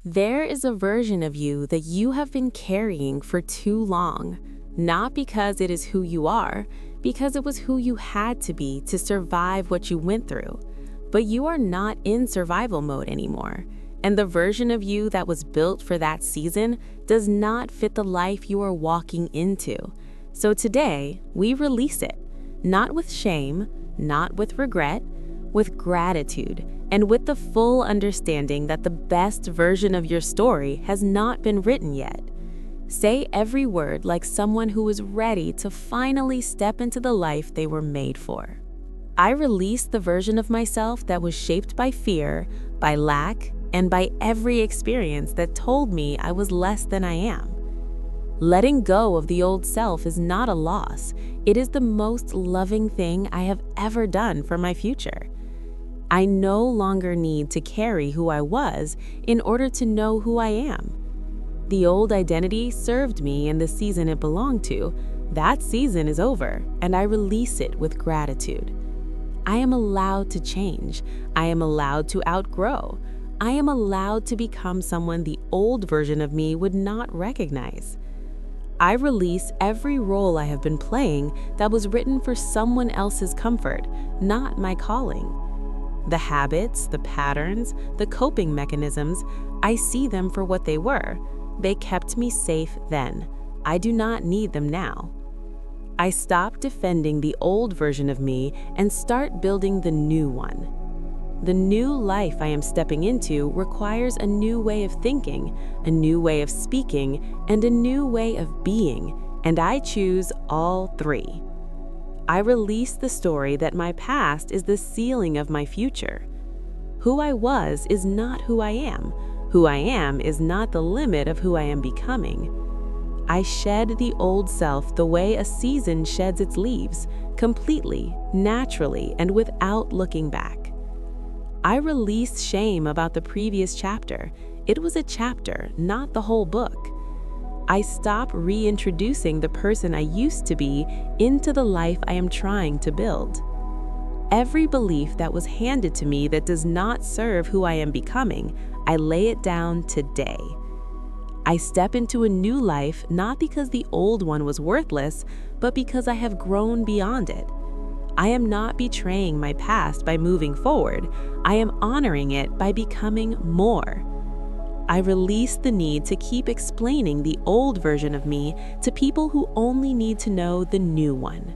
There is a version of you that you have been carrying for too long, not because it is who you are, because it was who you had to be to survive what you went through. But you are not in survival mode anymore, and the version of you that was built for that season does not fit the life you are walking into. So today, we release it, not with shame, not with regret, with gratitude, and with the full understanding that the best version of your story has not been written yet. Say every word like someone who is ready to finally step into the life they were made for. I release the version of myself that was shaped by fear, by lack, and by every experience that told me I was less than I am. Letting go of the old self is not a loss. It is the most loving thing I have ever done for my future. I no longer need to carry who I was in order to know who I am. The old identity served me in the season it belonged to. That season is over, and I release it with gratitude. I am allowed to change. I am allowed to outgrow. I am allowed to become someone the old version of me would not recognize. I release every role I have been playing that was written for someone else's comfort, not my calling. The habits, the patterns, the coping mechanisms, I see them for what they were. They kept me safe then. I do not need them now. I stop defending the old version of me and start building the new one. The new life I am stepping into requires a new way of thinking, a new way of speaking, and a new way of being, and I choose all three. I release the story that my past is the ceiling of my future. Who I was is not who I am. Who I am is not the limit of who I am becoming. I shed the old self the way a season sheds its leaves, completely, naturally, and without looking back. I release shame about the previous chapter. It was a chapter, not the whole book. I stop reintroducing the person I used to be into the life I am trying to build. Every belief that was handed to me that does not serve who I am becoming, I lay it down today. I step into a new life not because the old one was worthless, but because I have grown beyond it. I am not betraying my past by moving forward. I am honoring it by becoming more. I release the need to keep explaining the old version of me to people who only need to know the new one.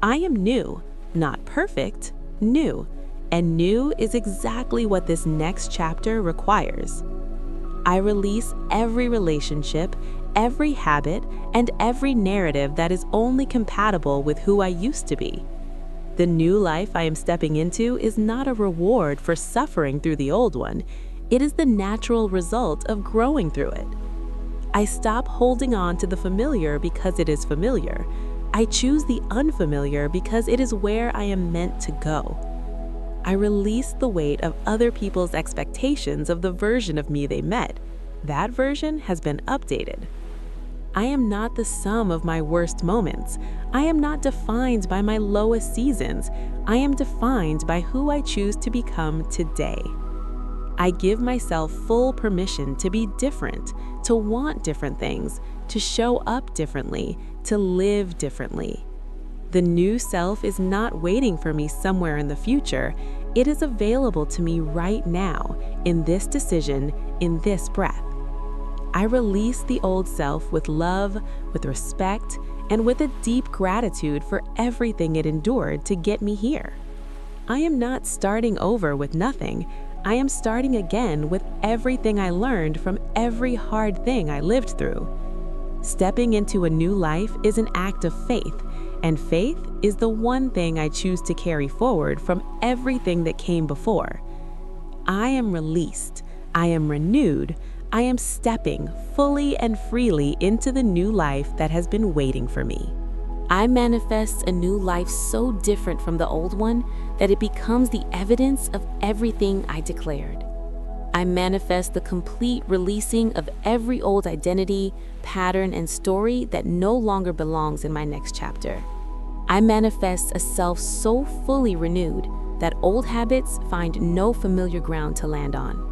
I am new, not perfect, new, and new is exactly what this next chapter requires. I release every relationship, every habit, and every narrative that is only compatible with who I used to be. The new life I am stepping into is not a reward for suffering through the old one. It is the natural result of growing through it. I stop holding on to the familiar because it is familiar. I choose the unfamiliar because it is where I am meant to go. I release the weight of other people's expectations of the version of me they met. That version has been updated. I am not the sum of my worst moments. I am not defined by my lowest seasons. I am defined by who I choose to become today. I give myself full permission to be different, to want different things, to show up differently, to live differently. The new self is not waiting for me somewhere in the future. It is available to me right now, in this decision, in this breath. I release the old self with love, with respect, and with a deep gratitude for everything it endured to get me here. I am not starting over with nothing. I am starting again with everything I learned from every hard thing I lived through. Stepping into a new life is an act of faith, and faith is the one thing I choose to carry forward from everything that came before. I am released. I am renewed. I am stepping fully and freely into the new life that has been waiting for me. I manifest a new life so different from the old one that it becomes the evidence of everything I declared. I manifest the complete releasing of every old identity, pattern, and story that no longer belongs in my next chapter. I manifest a self so fully renewed that old habits find no familiar ground to land on.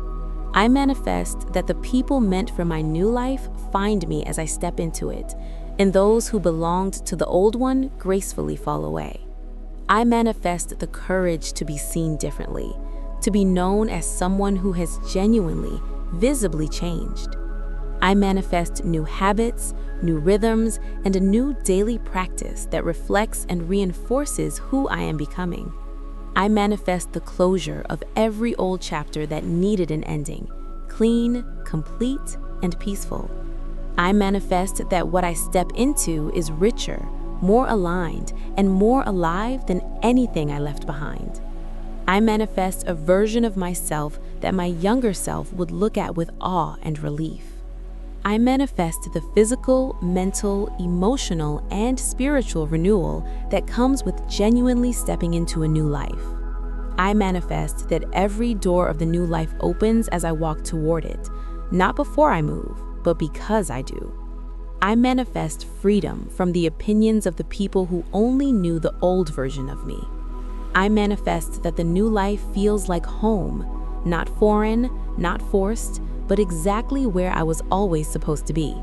I manifest that the people meant for my new life find me as I step into it, and those who belonged to the old one gracefully fall away. I manifest the courage to be seen differently, to be known as someone who has genuinely, visibly changed. I manifest new habits, new rhythms, and a new daily practice that reflects and reinforces who I am becoming. I manifest the closure of every old chapter that needed an ending, clean, complete, and peaceful. I manifest that what I step into is richer, more aligned, and more alive than anything I left behind. I manifest a version of myself that my younger self would look at with awe and relief. I manifest the physical, mental, emotional, and spiritual renewal that comes with genuinely stepping into a new life. I manifest that every door of the new life opens as I walk toward it, not before I move, but because I do. I manifest freedom from the opinions of the people who only knew the old version of me. I manifest that the new life feels like home, not foreign, not forced, but exactly where I was always supposed to be.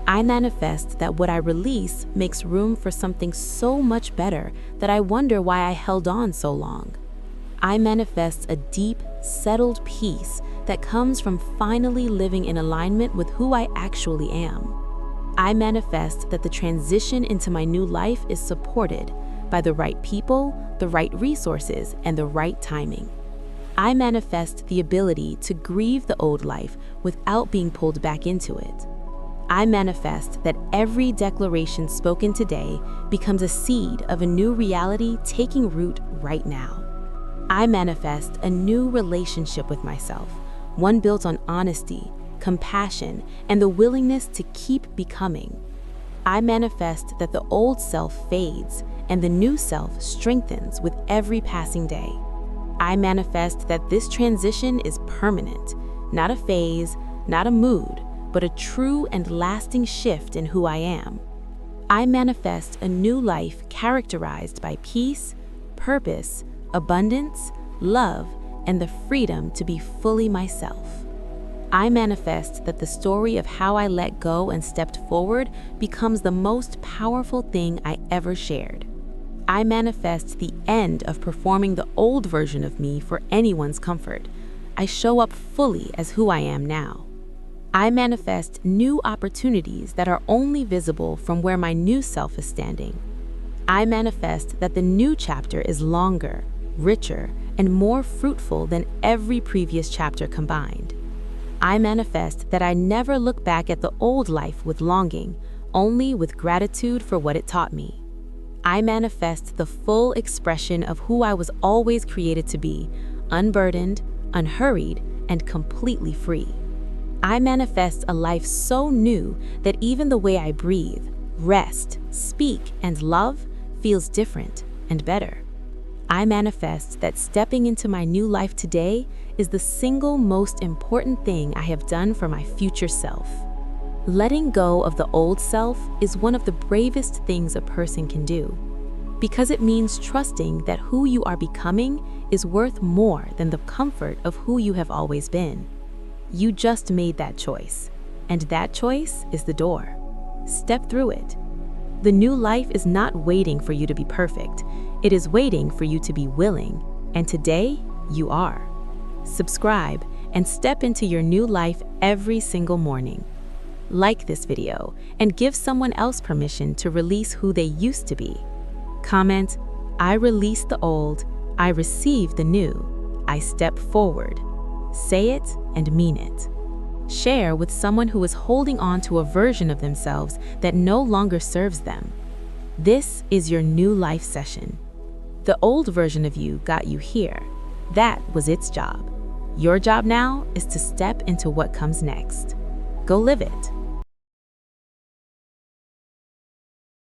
I manifest that what I release makes room for something so much better that I wonder why I held on so long. I manifest a deep, settled peace that comes from finally living in alignment with who I actually am. I manifest that the transition into my new life is supported by the right people, the right resources, and the right timing. I manifest the ability to grieve the old life without being pulled back into it. I manifest that every declaration spoken today becomes a seed of a new reality taking root right now. I manifest a new relationship with myself, one built on honesty, compassion, and the willingness to keep becoming. I manifest that the old self fades and the new self strengthens with every passing day. I manifest that this transition is permanent, not a phase, not a mood, but a true and lasting shift in who I am. I manifest a new life characterized by peace, purpose, abundance, love, and the freedom to be fully myself. I manifest that the story of how I let go and stepped forward becomes the most powerful thing I ever shared. I manifest the end of performing the old version of me for anyone's comfort. I show up fully as who I am now. I manifest new opportunities that are only visible from where my new self is standing. I manifest that the new chapter is longer, richer, and more fruitful than every previous chapter combined. I manifest that I never look back at the old life with longing, only with gratitude for what it taught me. I manifest the full expression of who I was always created to be, unburdened, unhurried, and completely free. I manifest a life so new that even the way I breathe, rest, speak, and love feels different and better. I manifest that stepping into my new life today is the single most important thing I have done for my future self. Letting go of the old self is one of the bravest things a person can do, because it means trusting that who you are becoming is worth more than the comfort of who you have always been. You just made that choice, and that choice is the door. Step through it. The new life is not waiting for you to be perfect. It is waiting for you to be willing, and today you are. Subscribe and step into your new life every single morning. Like this video and give someone else permission to release who they used to be. Comment, "I release the old, I receive the new, I step forward." Say it and mean it. Share with someone who is holding on to a version of themselves that no longer serves them. This is your new life session. The old version of you got you here. That was its job. Your job now is to step into what comes next. Go live it.